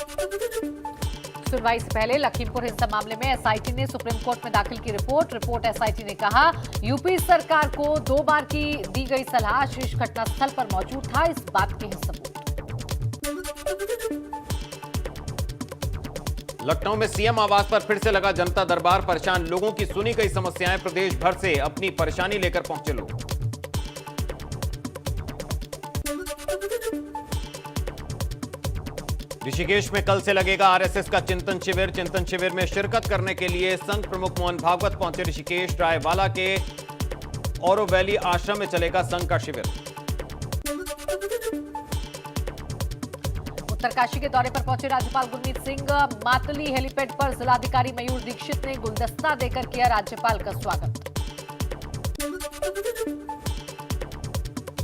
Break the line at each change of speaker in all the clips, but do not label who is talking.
सुनवाई से पहले लखीमपुर हिंसा मामले में एसआईटी ने सुप्रीम कोर्ट में दाखिल की रिपोर्ट एसआईटी ने कहा, यूपी सरकार को 2 बार की दी गई सलाह, शीर्ष घटनास्थल पर मौजूद था, इस बात के हैं सबूत।
लखनऊ में सीएम आवास पर फिर से लगा जनता दरबार, परेशान लोगों की सुनी गई समस्याएं, प्रदेश भर से अपनी परेशानी लेकर पहुंचे लोग। ऋषिकेश में कल से लगेगा आरएसएस का चिंतन शिविर में शिरकत करने के लिए संघ प्रमुख मोहन भागवत पहुंचे ऋषिकेश। रायवाला के औरो वैली आश्रम में चलेगा संघ का शिविर।
उत्तरकाशी के दौरे पर पहुंचे राज्यपाल गुरमीत सिंह, मातली हेलीपैड पर जिलाधिकारी मयूर दीक्षित ने गुलदस्ता देकर किया राज्यपाल का स्वागत।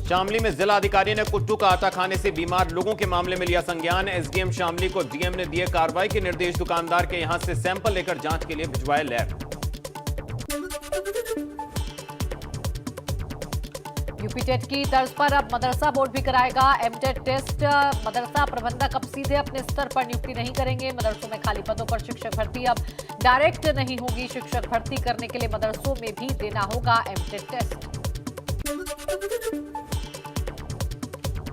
शामली में जिला अधिकारी ने कुट्टू का आटा खाने से बीमार लोगों के मामले में लिया संज्ञान, एसडीएम शामली को डीएम ने दिए कार्रवाई के निर्देश, दुकानदार के यहां से सैंपल लेकर जांच के लिए भिजवाए लैब।
यूपी टेट की तर्ज पर अब मदरसा बोर्ड भी कराएगा एमटेट टेस्ट, मदरसा प्रबंधक अब सीधे अपने स्तर पर नियुक्ति नहीं करेंगे, मदरसों में खाली पदों पर शिक्षक भर्ती अब डायरेक्ट नहीं होगी, शिक्षक भर्ती करने के लिए मदरसों में भी देना होगा एमटेट टेस्ट।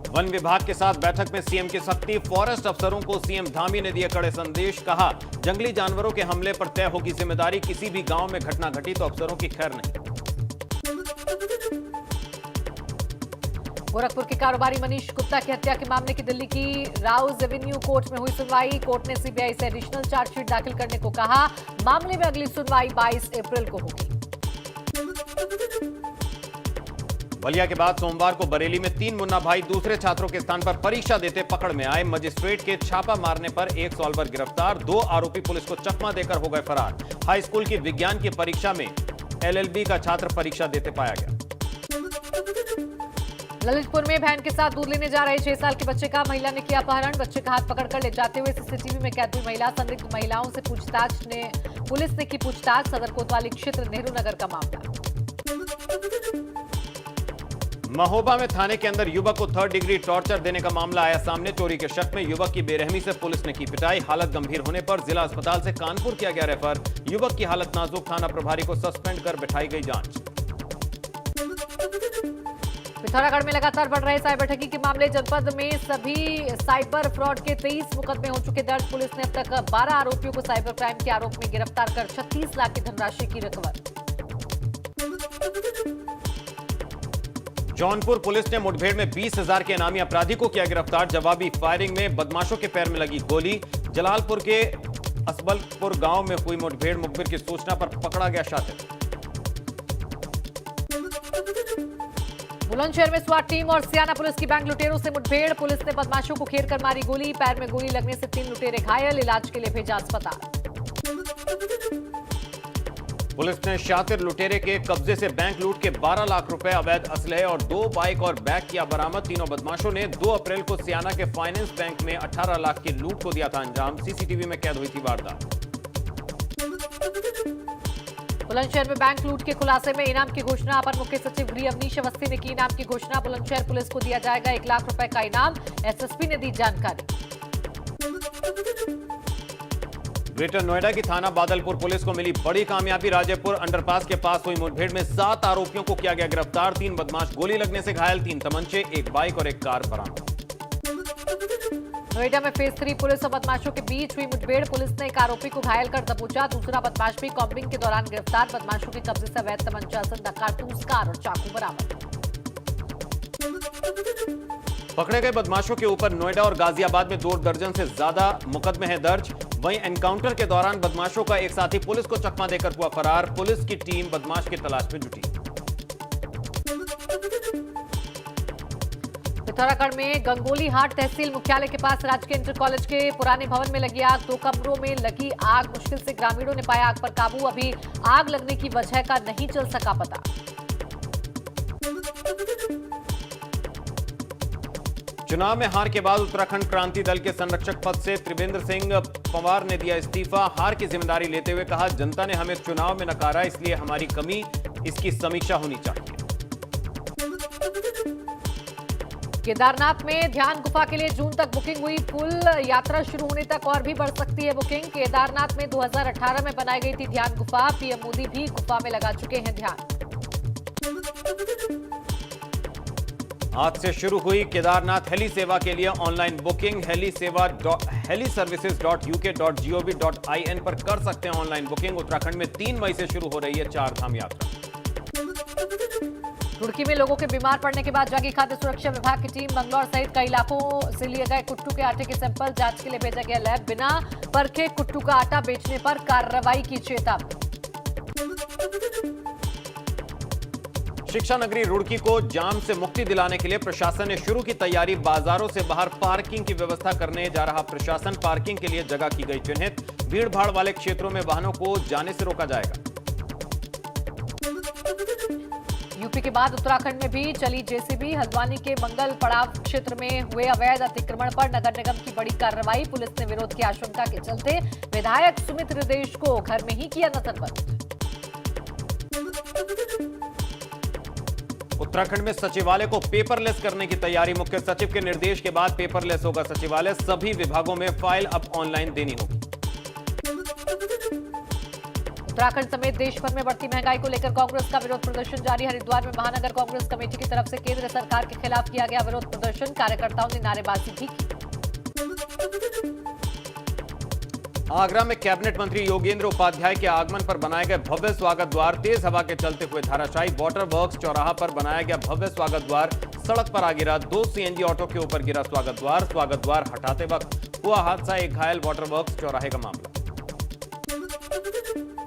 वन विभाग के साथ बैठक में सीएम की सख्ती, फॉरेस्ट अफसरों को सीएम धामी ने दिए कड़े संदेश, कहा जंगली जानवरों के हमले पर तय होगी जिम्मेदारी, किसी भी गांव में घटना घटी तो अफसरों की खैर नहीं।
गोरखपुर के कारोबारी मनीष गुप्ता की हत्या के मामले की दिल्ली की राउज एवेन्यू कोर्ट में हुई सुनवाई, कोर्ट ने सीबीआई से एडिशनल चार्जशीट दाखिल करने को कहा, मामले में अगली सुनवाई 22 अप्रैल को होगी।
बलिया के बाद सोमवार को बरेली में 3 मुन्ना भाई दूसरे छात्रों के स्थान पर परीक्षा देते पकड़ में आए, मजिस्ट्रेट के छापा मारने पर एक सॉल्वर गिरफ्तार, 2 आरोपी पुलिस को चकमा देकर हो गए फरार। हाई स्कूल की विज्ञान की परीक्षा में एलएलबी का छात्र परीक्षा देते पाया गया।
ललितपुर में बहन के साथ दूध लेने जा रहे 6 साल के बच्चे का महिला ने किया अपहरण, बच्चे का हाथ पकड़कर ले जाते हुए सीसीटीवी में कैद हुई महिला, संदिग्ध महिलाओं से पुलिस ने की पूछताछ, सदर कोतवाली क्षेत्र नेहरू नगर का मामला।
महोबा में थाने के अंदर युवक को 3rd डिग्री टॉर्चर देने का मामला आया सामने, चोरी के शक में युवक की बेरहमी से पुलिस ने की पिटाई, हालत गंभीर होने पर जिला अस्पताल से कानपुर किया गया रेफर, युवक की हालत नाजुक, थाना प्रभारी को सस्पेंड कर बिठाई गई जांच।
पिथौरागढ़ में लगातार बढ़ रहे साइबर ठगी के मामले, जनपद में सभी साइबर फ्रॉड के 23 मुकदमे हो चुके दर्ज, पुलिस ने अब तक 12 आरोपियों को साइबर क्राइम के आरोप में गिरफ्तार कर 36 लाख की धनराशि की रिकवर।
जौनपुर पुलिस ने मुठभेड़ में 20,000 के इनामी अपराधी को किया गिरफ्तार, जवाबी फायरिंग में बदमाशों के पैर में लगी गोली, जलालपुर के असबलपुर गांव में हुई मुठभेड़, मुखबिर की सूचना पर पकड़ा गया शातिर।
बुलंदशहर में स्वाट टीम और सियाना पुलिस की बैंक लुटेरों से मुठभेड़, पुलिस ने बदमाशों को घेर कर मारी गोली, पैर में गोली लगने से 3 लुटेरे घायल, इलाज के लिए भेजा अस्पताल।
पुलिस ने शातिर लुटेरे के कब्जे से बैंक लूट के 12 लाख रुपए, अवैध असलहे और 2 बाइक और बैग किया बरामद, तीनों बदमाशों ने 2 अप्रैल को सियाना के फाइनेंस बैंक में 18 लाख की लूट को दिया था अंजाम, सीसीटीवी में कैद हुई थी वारदात।
बुलंदशहर में बैंक लूट के खुलासे में इनाम की घोषणा, अपर मुख्य सचिव गृह अवनीश अवस्थी ने की इनाम की घोषणा, बुलंदशहर पुलिस को दिया जाएगा 1 लाख रुपए का इनाम, एसएसपी ने दी जानकारी।
ग्रेटर नोएडा की थाना बादलपुर पुलिस को मिली बड़ी कामयाबी, राजेपुर अंडरपास के पास हुई मुठभेड़ में 7 आरोपियों को किया गया गिरफ्तार, 3 बदमाश गोली लगने से घायल, 3 तमंचे, 1 बाइक और 1 कार बरामद।
नोएडा में फेज 3 पुलिस और बदमाशों के बीच हुई मुठभेड़, पुलिस ने एक आरोपी को घायल कर दबोचा, दूसरा बदमाश भी कॉम्बिंग के दौरान गिरफ्तार, बदमाशों के कब्जे से अवैध तमंचा, जिंदा कारतूस, कार और चाकू बरामद।
पकड़े गए बदमाशों के ऊपर नोएडा और गाजियाबाद में 2 दर्जन से ज्यादा मुकदमे हैं दर्ज, वहीं एनकाउंटर के दौरान बदमाशों का एक साथी पुलिस को चकमा देकर हुआ फरार, पुलिस की टीम बदमाश की तलाश में जुटी।
पिथौरागढ़ में गंगोली हाट तहसील मुख्यालय के पास राजकीय इंटर कॉलेज के पुराने भवन में लगी आग, 2 कमरों में लगी आग, मुश्किल से ग्रामीणों ने पाया आग पर काबू, अभी आग लगने की वजह का नहीं चल सका पता।
चुनाव में हार के बाद उत्तराखंड क्रांति दल के संरक्षक पद से त्रिवेंद्र सिंह पंवार ने दिया इस्तीफा, हार की जिम्मेदारी लेते हुए कहा जनता ने हमें चुनाव में नकारा, इसलिए हमारी कमी, इसकी समीक्षा होनी चाहिए।
केदारनाथ में ध्यान गुफा के लिए जून तक बुकिंग हुई फुल, यात्रा शुरू होने तक और भी बढ़ सकती है बुकिंग। केदारनाथ में 2018 में बनाई गई थी ध्यान गुफा, पीएम मोदी भी गुफा में लगा चुके हैं ध्यान।
आज से शुरू हुई केदारनाथ हेली सेवा के लिए ऑनलाइन बुकिंग। heliservices.uk.gov.in पर कर सकते हैं ऑनलाइन बुकिंग। उत्तराखंड में 3 मई से शुरू हो रही है 4 धाम यात्रा।
रुड़की में लोगों के बीमार पड़ने के बाद जागी खाद्य सुरक्षा विभाग की टीम। मंगलौर सहित कई इलाकों से लिए गए कुट्टू के आटे के सैंपल जांच के लिए भेजा गया लैब। बिना परखे कुट्टू का आटा बेचने पर कार्रवाई की चेतावनी।
शिक्षा नगरी रुड़की को जाम से मुक्ति दिलाने के लिए प्रशासन ने शुरू की तैयारी। बाजारों से बाहर पार्किंग की व्यवस्था करने जा रहा प्रशासन। पार्किंग के लिए जगह की गई चिन्हित। भीड़ भाड़ वाले क्षेत्रों में वाहनों को जाने से रोका जाएगा।
यूपी के बाद उत्तराखंड में भी चली जेसीबी। हल्द्वानी के मंगल पड़ाव क्षेत्र में हुए अवैध अतिक्रमण पर नगर निगम की बड़ी कार्रवाई। पुलिस ने विरोध की आशंका के चलते विधायक सुमित देश को घर में ही किया नजरबंद।
उत्तराखंड में सचिवालय को पेपरलेस करने की तैयारी। मुख्य सचिव के निर्देश के बाद पेपरलेस होगा सचिवालय। सभी विभागों में फाइल अब ऑनलाइन देनी होगी।
उत्तराखंड समेत देश भर में बढ़ती महंगाई को लेकर कांग्रेस का विरोध प्रदर्शन जारी। हरिद्वार में महानगर कांग्रेस कमेटी की तरफ से केंद्र सरकार के खिलाफ किया गया विरोध प्रदर्शन। कार्यकर्ताओं ने नारेबाजी भी की।
आगरा में कैबिनेट मंत्री योगेंद्र उपाध्याय के आगमन पर बनाए गए भव्य स्वागत द्वार तेज हवा के चलते हुए धराशायी। वाटर वर्क्स चौराहा पर बनाया गया भव्य स्वागत द्वार सड़क पर आ गिरा। 2 सीएनजी ऑटो के ऊपर गिरा स्वागत द्वार। स्वागत द्वार हटाते वक्त हुआ हादसा। एक घायल। वाटर वर्क्स चौराहे का मामला।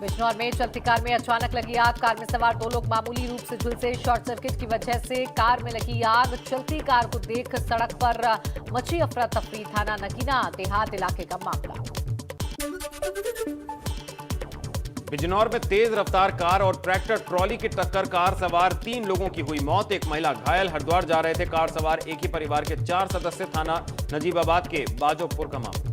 बिजनौर में चलती कार में अचानक लगी आग। कार में सवार 2 लोग मामूली रूप से झुलसे। शॉर्ट सर्किट की वजह से कार में लगी आग। चलती कार को देख सड़क पर मची अफरा तफरी। थाना नगीना देहात इलाके का मामला।
बिजनौर में तेज रफ्तार कार और ट्रैक्टर ट्रॉली की टक्कर। कार सवार 3 लोगों की हुई मौत। एक महिला घायल। हरिद्वार जा रहे थे कार सवार एक ही परिवार के 4 सदस्य। थाना नजीबाबाद के बाजोपुर का मामला।